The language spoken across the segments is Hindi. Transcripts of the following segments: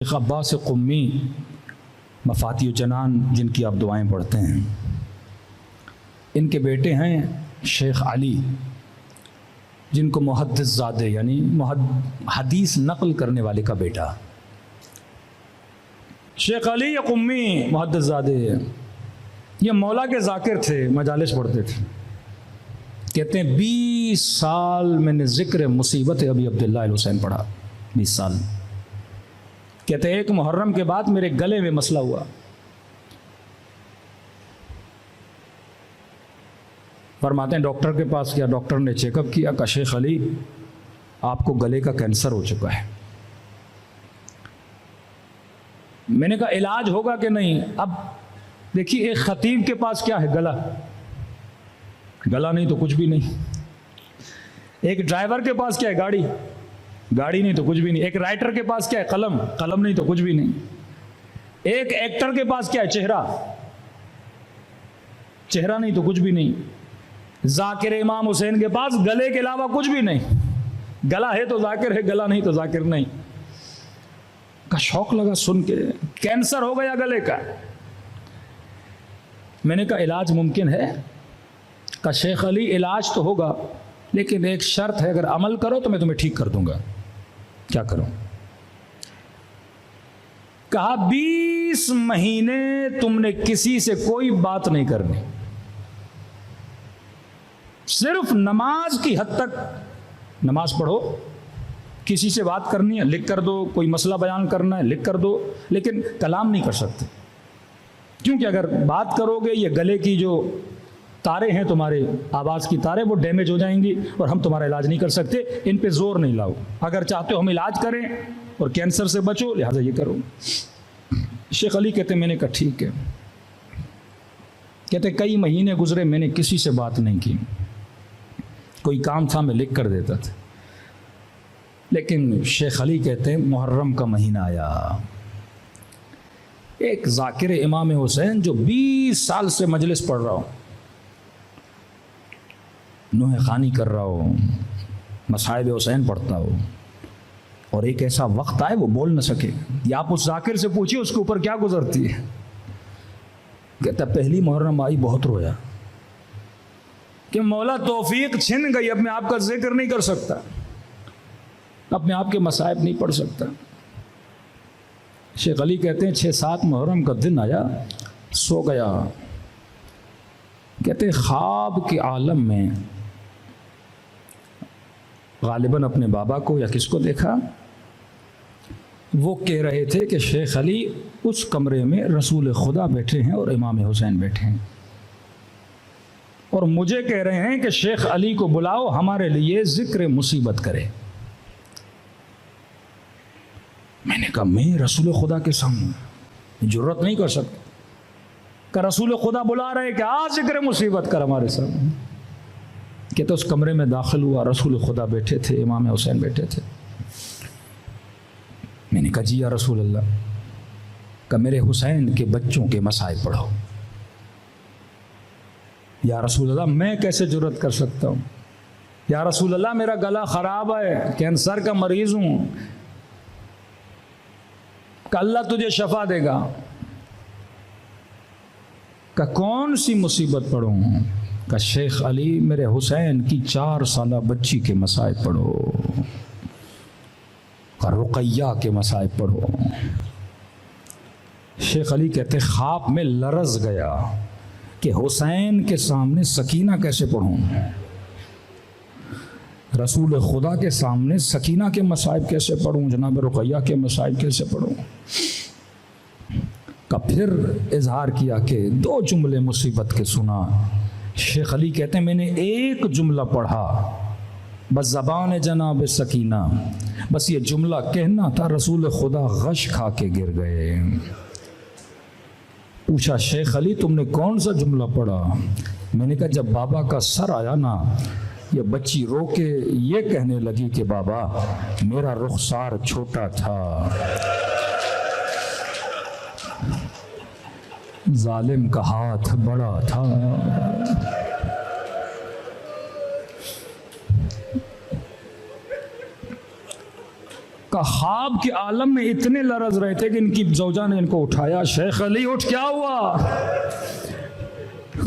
शेख अब्बास क़ुम्मी मफ़ाती जनान जिनकी आप दुआएं पढ़ते हैं, इनके बेटे हैं शेख अली, जिनको मुहद्दिस ज़ादे यानी हदीस नक़ल करने वाले का बेटा शेख अली क़ुम्मी मुहद्दिस ज़ादे। ये मौला के ज़ाकिर थे, मजालिस पढ़ते थे। कहते हैं 20 साल मैंने ज़िक्र मुसीबत अबी अब्दुल्लाह अल हुसैन पढ़ा, 20 साल। कहते हैं एक मुहर्रम के बाद मेरे गले में मसला हुआ। फरमाते हैं डॉक्टर के पास गया, डॉक्टर ने चेकअप किया, कहा शेख अली आपको गले का कैंसर हो चुका है। मैंने कहा इलाज होगा कि नहीं। अब देखिए, एक खतीब के पास क्या है, गला, गला नहीं तो कुछ भी नहीं। एक ड्राइवर के पास क्या है, गाड़ी, गाड़ी नहीं तो कुछ भी नहीं। एक राइटर के पास क्या है, कलम, कलम नहीं तो कुछ भी नहीं। एक एक्टर के पास क्या है, चेहरा, चेहरा नहीं तो कुछ भी नहीं। जाकिर इमाम हुसैन के पास गले के अलावा कुछ भी नहीं। गला है तो जाकिर है, गला नहीं तो जाकिर नहीं। का शौक लगा सुन के, कैंसर हो गया गले का। मैंने कहा इलाज मुमकिन है? का शेख अली इलाज तो होगा, लेकिन एक शर्त है, अगर अमल करो तो मैं तुम्हें ठीक कर दूंगा। क्या करूं? कहा 20 महीने तुमने किसी से कोई बात नहीं करनी, सिर्फ नमाज की हद तक नमाज पढ़ो। किसी से बात करनी है लिख कर दो, कोई मसला बयान करना है लिख कर दो, लेकिन कलाम नहीं कर सकते। क्योंकि अगर बात करोगे, ये गले की जो तारे हैं तुम्हारे, आवाज़ की तारे, वो डैमेज हो जाएंगी और हम तुम्हारा इलाज नहीं कर सकते। इन पे जोर नहीं लाओ। अगर चाहते हो हम इलाज करें और कैंसर से बचो, लिहाजा ये करो। शेख अली कहते मैंने कहा ठीक है। कहते कई महीने गुजरे, मैंने किसी से बात नहीं की। कोई काम था मैं लिख कर देता था। लेकिन शेख अली कहते हैं मुहर्रम का महीना आया, एक जाकिर इमाम हुसैन जो 20 साल से मजलिस पढ़ रहा हो, नूह खानी कर रहा हो, मसाइब हुसैन पढ़ता हो, और एक ऐसा वक्त आए वो बोल न सके। या आप उस जाकिर से पूछिए उसके ऊपर क्या गुजरती है। कहता पहली मुहर्रम आई बहुत रोया कि मौला तौफीक छिन गई, अब मैं आपका जिक्र नहीं कर सकता, अपने आप के मसाइब नहीं पढ़ सकता। शेख अली कहते हैं 6-7 मुहर्रम का दिन आया, सो गया। कहते ख्वाब के आलम में गालिबन अपने बाबा को या किसको देखा, वो कह रहे थे कि शेख अली उस कमरे में रसूल खुदा बैठे हैं और इमाम हुसैन बैठे हैं, और मुझे कह रहे हैं कि शेख अली को बुलाओ, हमारे लिए जिक्र मुसीबत करे। मैंने कहा मैं रसूल खुदा के सामने जुर्रत नहीं कर सकता। का रसूल खुदा बुला रहे कि आज जिक्र मुसीबत कर हमारे सामने। कहते उस कमरे में दाखिल हुआ, रसूल खुदा बैठे थे, इमाम हुसैन बैठे थे। मैंने कहा जी या रसूल अल्लाह, का मेरे हुसैन के बच्चों के मसाइल पढ़ो। या रसूल अल्लाह मैं कैसे जुर्रत कर सकता हूँ। या रसूल अल्लाह मेरा गला ख़राब है, कैंसर का मरीज़ हूँ, का अल्लाह तुझे शफा देगा। का कौन सी मुसीबत पढ़ूँ? का शेख अली मेरे हुसैन की 4 साल बच्ची के मसाइब पढ़ो, का रुकैया के मसाइब पढ़ो। शेख अली कहते ख्वाब में लरज़ गया कि हुसैन के सामने सकीना कैसे पढ़ूँ, रसूल खुदा के सामने सकीना के मसाइब कैसे पढ़ूँ, जनाब रुकैया के मसाइब कैसे पढ़ूँ। का फिर इजहार किया कि 2 जुमले मुसीबत के सुना। शेख अली कहते हैं मैंने एक जुमला पढ़ा, बस ज़बान जनाब सकीना, बस ये जुमला कहना था, रसूल खुदा गश खा के गिर गए। पूछा शेख अली तुमने कौन सा जुमला पढ़ा? मैंने कहा जब बाबा का सर आया ना, ये बच्ची रो के ये कहने लगी कि बाबा मेरा रुखसार छोटा था, जालिम का हाथ बड़ा था। का का ख्वाब के आलम में इतने लरज रहे थे कि इनकी जौजा ने इनको उठाया, शेख अली उठ, क्या हुआ?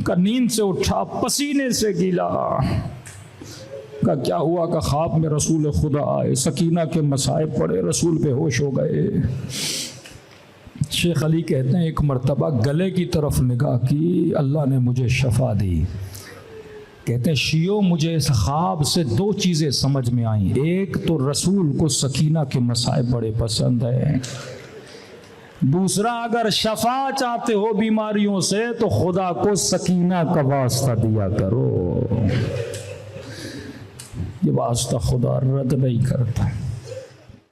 का नींद से उठा, पसीने से गीला। का क्या हुआ? का ख्वाब में रसूल खुदा आए, सकीना के मसाइब पड़े, रसूल बेहोश हो गए। शेख अली कहते हैं एक मर्तबा गले की तरफ निगाह की, अल्लाह ने मुझे शफा दी। कहते हैं शियो, मुझे इस ख्वाब से दो चीज़ें समझ में आई। एक तो रसूल को सकीना के मसाइब बड़े पसंद है, दूसरा अगर शफा चाहते हो बीमारियों से तो खुदा को सकीना का वास्ता दिया करो। ये वास्ता खुदा रद्द नहीं करता।